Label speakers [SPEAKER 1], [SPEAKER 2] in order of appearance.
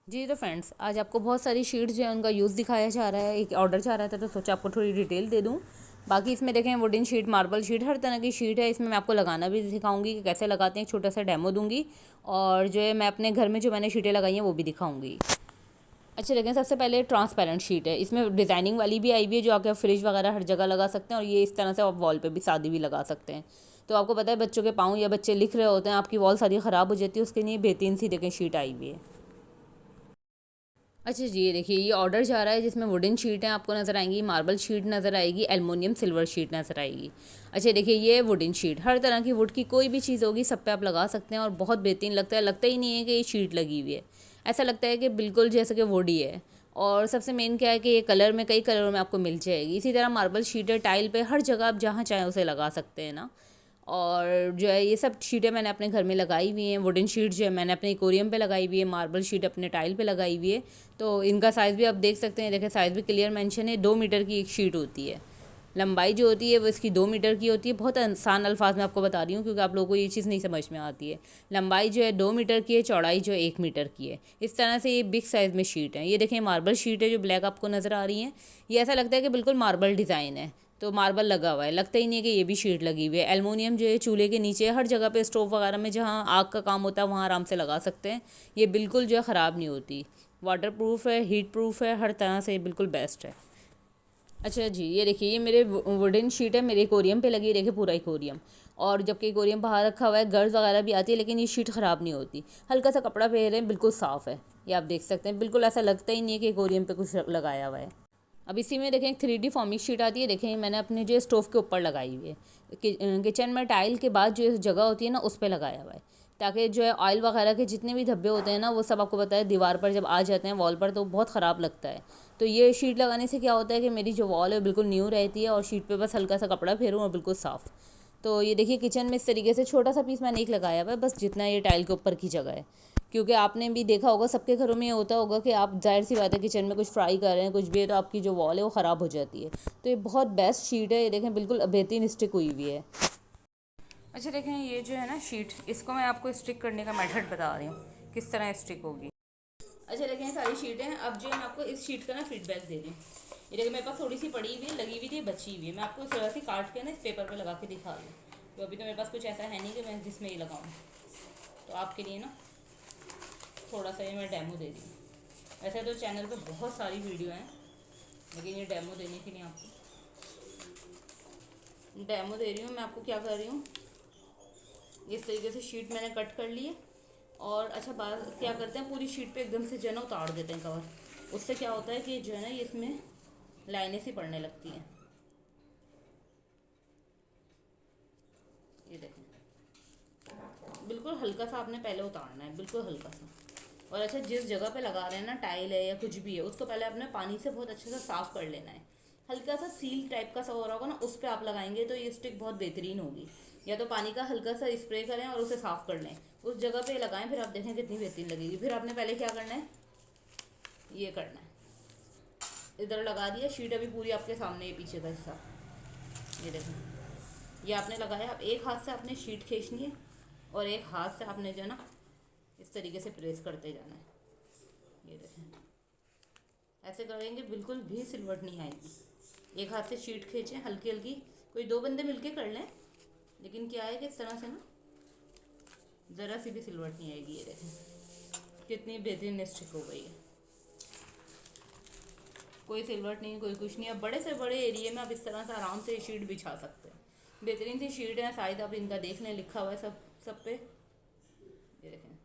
[SPEAKER 1] जी तो फ्रेंड्स, आज आपको बहुत सारी शीट्स जो है उनका यूज़ दिखाया जा रहा है। एक ऑर्डर जा रहा था तो सोचा आपको थोड़ी डिटेल दे दूँ। बाकी इसमें देखें वुडन शीट, मार्बल शीट, हर तरह की शीट है। इसमें मैं आपको लगाना भी दिखाऊंगी कि कैसे लगाते हैं, एक छोटा सा डेमो दूंगी। और जो है मैं अपने घर में जो मैंने शीटें लगाई हैं वो भी दिखाऊंगी। अच्छा देखें, सबसे पहले ट्रांसपेरेंट शीट है। इसमें डिज़ाइनिंग वाली भी आई हुई है जो आके फ्रिज वगैरह हर जगह लगा सकते हैं। और ये इस तरह से आप वॉल पे भी शादी भी लगा सकते हैं। तो आपको पता है बच्चों के पाँव या बच्चे लिख रहे होते हैं, आपकी वॉल सारी ख़राब हो जाती है, उसके लिए बेहतरीन सी देखें शीट आई हुई है। अच्छा जी, ये देखिए ये ऑर्डर जा रहा है जिसमें वुडन शीट है आपको नज़र आएंगी, मार्बल शीट नज़र आएगी, एलुमिनियम सिल्वर शीट नज़र आएगी। अच्छा देखिए ये वुडन शीट, हर तरह की वुड की कोई भी चीज़ होगी सब पे आप लगा सकते हैं और बहुत बेहतरीन लगता ही नहीं है कि ये शीट लगी हुई है। ऐसा लगता है कि बिल्कुल जैसे कि वुड ही है। और सबसे मेन क्या है कि ये कलर में, कई कलरों में आपको मिल जाएगी। इसी तरह मार्बल शीट है, टाइल पे हर जगह आप जहाँ चाहें उसे लगा सकते हैं ना। और जो है ये सब शीटें मैंने अपने घर में लगाई हुई हैं। वुडन शीट जो है मैंने अपने एक्वेरियम पे लगाई हुई है, मार्बल शीट अपने टाइल पे लगाई हुई है। तो इनका साइज़ भी आप देख सकते हैं, देखें साइज़ भी क्लियर मेंशन है। 2 मीटर की एक शीट होती है। लंबाई जो होती है वो इसकी 2 मीटर की होती है। बहुत आसान अल्फाज में आपको बता रही हूँ क्योंकि आप लोगों को ये चीज़ नहीं समझ में आती है। लंबाई जो है 2 मीटर की है, चौड़ाई जो है 1 मीटर की है। इस तरह से ये बिग साइज़ में शीट है। ये देखें मार्बल शीट है जो ब्लैक आपको नज़र आ रही है। ये ऐसा लगता है कि बिल्कुल मार्बल डिज़ाइन है, तो मार्बल लगा हुआ है, लगता ही नहीं है कि ये भी शीट लगी हुई है। एलुमिनियम जो है चूल्हे के नीचे हर जगह पे, स्टोव वगैरह में जहाँ आग का काम होता है वहाँ आराम से लगा सकते हैं। ये बिल्कुल जो है ख़राब नहीं होती, वाटर प्रूफ है, हीट प्रूफ है, हर तरह से बिल्कुल बेस्ट है। अच्छा जी, ये देखिए ये मेरे वुडन शीट है, मेरे एक्वेरियम पे लगी है। देखिए पूरा एक्वेरियम। और जबकि एक्वेरियम बाहर रखा हुआ है, गर्ज वगैरह भी आती है, लेकिन ये शीट ख़राब नहीं होती। हल्का सा कपड़ा पहन रहे हैं, बिल्कुल साफ़ है। ये आप देख सकते हैं, बिल्कुल ऐसा लगता ही नहीं है कि एक्वेरियम पे कुछ लगाया हुआ है। अब इसी में देखें एक 3D फॉर्मिक शीट आती है। देखें मैंने अपने जो स्टोव के ऊपर लगाई हुई है। किचन में टाइल के बाद जो जगह होती है ना उस पर लगाया हुआ है, ताकि जो है ऑयल वगैरह के जितने भी धब्बे होते हैं ना वो सब आपको पता है दीवार पर जब आ जाते हैं, वॉल पर, तो बहुत ख़राब लगता है। तो ये शीट लगाने से क्या होता है कि मेरी जो वॉल है बिल्कुल न्यू रहती है और शीट पे बस हल्का सा कपड़ा फेरूँ और बिल्कुल साफ़। तो ये देखिए किचन में इस तरीके से छोटा सा पीस मैंने एक लगाया हुआ है, बस जितना ये टाइल के ऊपर की जगह है। क्योंकि आपने भी देखा होगा, सबके घरों में ये होता होगा कि आप जाहिर सी बात है किचन में कुछ फ्राई कर रहे हैं, कुछ भी है, तो आपकी जो वॉल है वो ख़राब हो जाती है। तो ये बहुत बेस्ट शीट है, ये देखें बिल्कुल बेहतरीन स्टिक हुई हुई है। अच्छा देखें ये जो है ना शीट, इसको मैं आपको स्टिक करने का मेथड बता रही हूँ किस तरह स्टिक होगी। अच्छा देखें ये सारी शीटें हैं। अब जो है मैं आपको इस शीट का ना फीडबैक दे रही हूँ। ये देखिए मेरे पास थोड़ी सी पड़ी हुई है, लगी हुई थी, बची हुई है। मैं आपको इस तरह से काट के ना इस पेपर पे लगा के दिखा रही हूँ। तो अभी तो मेरे पास कुछ ऐसा है नहीं कि मैं जिसमें ये लगाऊँ, तो आपके लिए ना थोड़ा सा ये मैं डेमो दे रही हूँ। वैसे तो चैनल पे बहुत सारी वीडियो हैं, लेकिन ये डेमो देने के लिए आपको डेमो दे रही हूँ। मैं आपको क्या कर रही हूँ, इस तरीके से शीट मैंने कट कर ली है। और अच्छा बात क्या करते हैं, पूरी शीट पे एकदम से जो है ना उतार देते हैं कवर। उससे क्या होता है कि जो है ना ये इसमें लाइनें सी पड़ने लगती हैं। ये देखें बिल्कुल हल्का सा आपने पहले उतारना है, बिल्कुल हल्का सा। और अच्छा जिस जगह पे लगा रहे हैं ना, टाइल है या कुछ भी है, उसको पहले अपने पानी से बहुत अच्छे से साफ़ कर लेना है। हल्का सा सील टाइप का सा हो रहा होगा ना, उस पर आप लगाएंगे तो ये स्टिक बहुत बेहतरीन होगी। या तो पानी का हल्का सा स्प्रे करें और उसे साफ़ कर लें, उस जगह पे लगाएं, फिर आप देखें कितनी बेहतरीन लगेगी। फिर आपने पहले क्या करना है, ये करना है, इधर लगा दिया शीट, अभी पूरी आपके सामने है पीछे का हिस्सा। ये देखें ये आपने लगाया। अब एक हाथ से आपने शीट खींचनी है और एक हाथ से आपने जो है ना इस तरीके से प्रेस करते जाना है। ये देखें ऐसे करेंगे बिल्कुल भी सिलवट नहीं आएगी। एक हाथ से शीट खींचें हल्की हल्की, कोई दो बंदे मिलके कर लें, लेकिन क्या है कि इस तरह से ना ज़रा सी भी सिलवट नहीं आएगी। ये देखें कितनी बेहतरीन स्टिक हो गई है, कोई सिलवट नहीं, कोई कुछ नहीं। अब बड़े से बड़े एरिया में आप इस तरह से आराम से शीट बिछा सकते हैं। बेहतरीन सी शीट है, शायद आप इनका देख लें, लिखा हुआ है सब सब पे। ये देखें